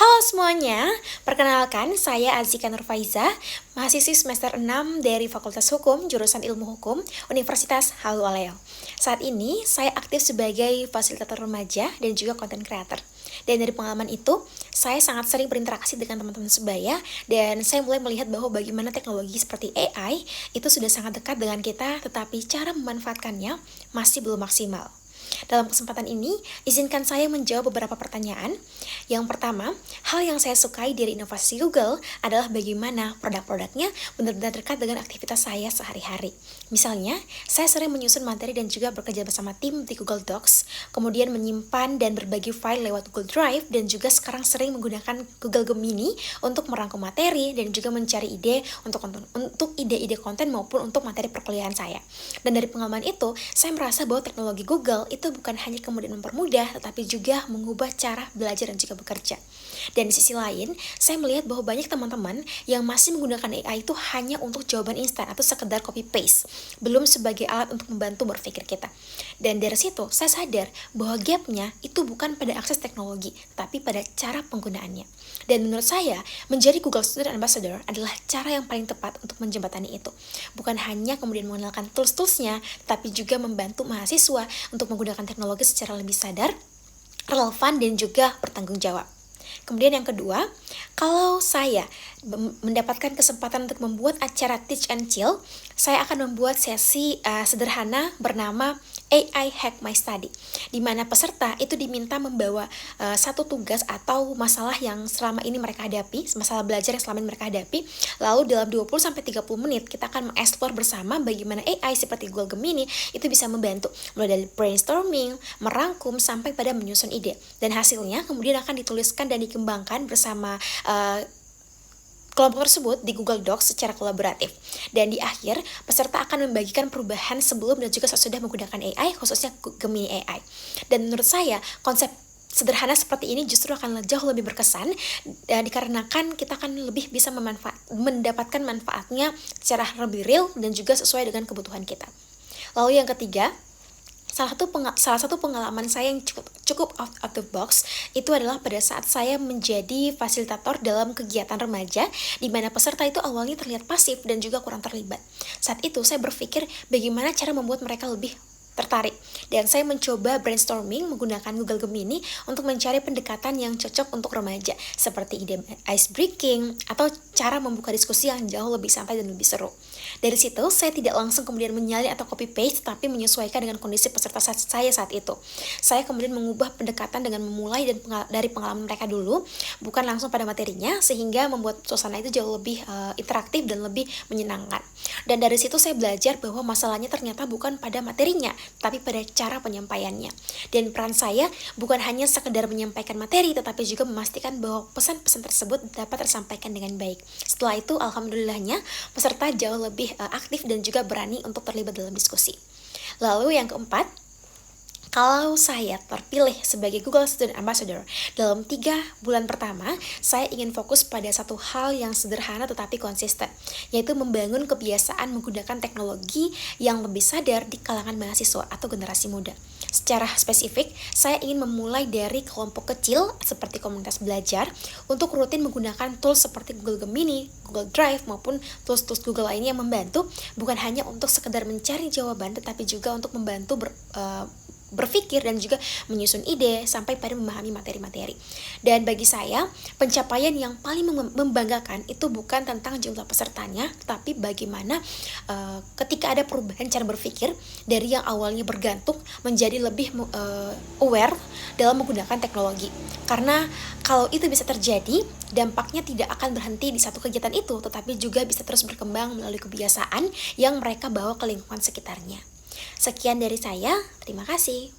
Halo semuanya, perkenalkan saya Azika Nurfaiza, mahasiswi semester 6 dari Fakultas Hukum, jurusan Ilmu Hukum, Universitas Halu Oleo. Saat ini saya aktif sebagai fasilitator remaja dan juga content creator. Dan dari pengalaman itu, saya sangat sering berinteraksi dengan teman-teman sebaya dan saya mulai melihat bahwa bagaimana teknologi seperti AI itu sudah sangat dekat dengan kita, tetapi cara memanfaatkannya masih belum maksimal. Dalam kesempatan ini, izinkan saya menjawab beberapa pertanyaan. Yang pertama, hal yang saya sukai dari inovasi Google adalah bagaimana produk-produknya benar-benar dekat dengan aktivitas saya sehari-hari. Misalnya, saya sering menyusun materi dan juga bekerja bersama tim di Google Docs, kemudian menyimpan dan berbagi file lewat Google Drive, dan juga sekarang sering menggunakan Google Gemini untuk merangkum materi dan juga mencari ide untuk ide-ide konten maupun untuk materi perkuliahan saya. Dan dari pengalaman itu, saya merasa bahwa teknologi Google itu bukan hanya kemudian mempermudah, tetapi juga mengubah cara belajar dan juga bekerja. Dan di sisi lain, saya melihat bahwa banyak teman-teman yang masih menggunakan AI itu hanya untuk jawaban instan atau sekedar copy-paste, belum sebagai alat untuk membantu berpikir kita. Dan dari situ, saya sadar bahwa gapnya itu bukan pada akses teknologi, tapi pada cara penggunaannya. Dan menurut saya, menjadi Google Student Ambassador adalah cara yang paling tepat untuk menjembatani itu. Bukan hanya kemudian mengenalkan tools-toolsnya, tapi juga membantu mahasiswa untuk menggunakan teknologi secara lebih sadar, relevan, dan juga bertanggung jawab. Kemudian yang kedua, kalau saya mendapatkan kesempatan untuk membuat acara Teach and Chill, saya akan membuat sesi sederhana bernama AI Hack My Study, di mana peserta itu diminta membawa satu tugas atau masalah yang selama ini mereka hadapi, masalah belajar yang selama ini mereka hadapi, lalu dalam 20-30 menit kita akan mengeksplor bersama bagaimana AI seperti Google Gemini itu bisa membantu, mulai dari brainstorming, merangkum, sampai pada menyusun ide. Dan hasilnya kemudian akan dituliskan dan dikembangkan bersama kelompok tersebut di Google Docs secara kolaboratif. Dan di akhir, peserta akan membagikan perubahan sebelum dan juga sesudah menggunakan AI, khususnya Gemini AI. Dan menurut saya, konsep sederhana seperti ini justru akan jauh lebih berkesan, dikarenakan kita akan lebih bisa mendapatkan manfaatnya secara lebih real dan juga sesuai dengan kebutuhan kita. Lalu yang ketiga, salah satu pengalaman saya yang cukup out of the box itu adalah pada saat saya menjadi fasilitator dalam kegiatan remaja, di mana peserta itu awalnya terlihat pasif dan juga kurang terlibat. Saat itu saya berpikir bagaimana cara membuat mereka lebih tertarik, dan saya mencoba brainstorming menggunakan Google Gemini untuk mencari pendekatan yang cocok untuk remaja, seperti ide ice breaking atau cara membuka diskusi yang jauh lebih santai dan lebih seru. Dari situ, saya tidak langsung kemudian menyalin atau copy-paste, tapi menyesuaikan dengan kondisi peserta saya saat itu. Saya kemudian mengubah pendekatan dengan memulai dari pengalaman mereka dulu, bukan langsung pada materinya, sehingga membuat suasana itu jauh lebih interaktif dan lebih menyenangkan. Dan dari situ saya belajar bahwa masalahnya ternyata bukan pada materinya, tapi pada cara penyampaiannya. Dan peran saya bukan hanya sekedar menyampaikan materi, tetapi juga memastikan bahwa pesan-pesan tersebut dapat tersampaikan dengan baik. Setelah itu, alhamdulillahnya, peserta jauh lebih aktif dan juga berani untuk terlibat dalam diskusi. Lalu yang keempat, kalau saya terpilih sebagai Google Student Ambassador, dalam 3 bulan pertama, saya ingin fokus pada satu hal yang sederhana tetapi konsisten, yaitu membangun kebiasaan menggunakan teknologi yang lebih sadar di kalangan mahasiswa atau generasi muda. Secara spesifik, saya ingin memulai dari kelompok kecil seperti komunitas belajar untuk rutin menggunakan tools seperti Google Gemini, Google Drive, maupun tools-tools Google lainnya yang membantu, bukan hanya untuk sekedar mencari jawaban, tetapi juga untuk membantu berpikir dan juga menyusun ide sampai pada memahami materi-materi. Dan bagi saya, pencapaian yang paling membanggakan itu bukan tentang jumlah pesertanya, tapi bagaimana ketika ada perubahan cara berpikir dari yang awalnya bergantung menjadi lebih aware dalam menggunakan teknologi. Karena kalau itu bisa terjadi, dampaknya tidak akan berhenti di satu kegiatan itu, tetapi juga bisa terus berkembang melalui kebiasaan yang mereka bawa ke lingkungan sekitarnya. Sekian dari saya, terima kasih.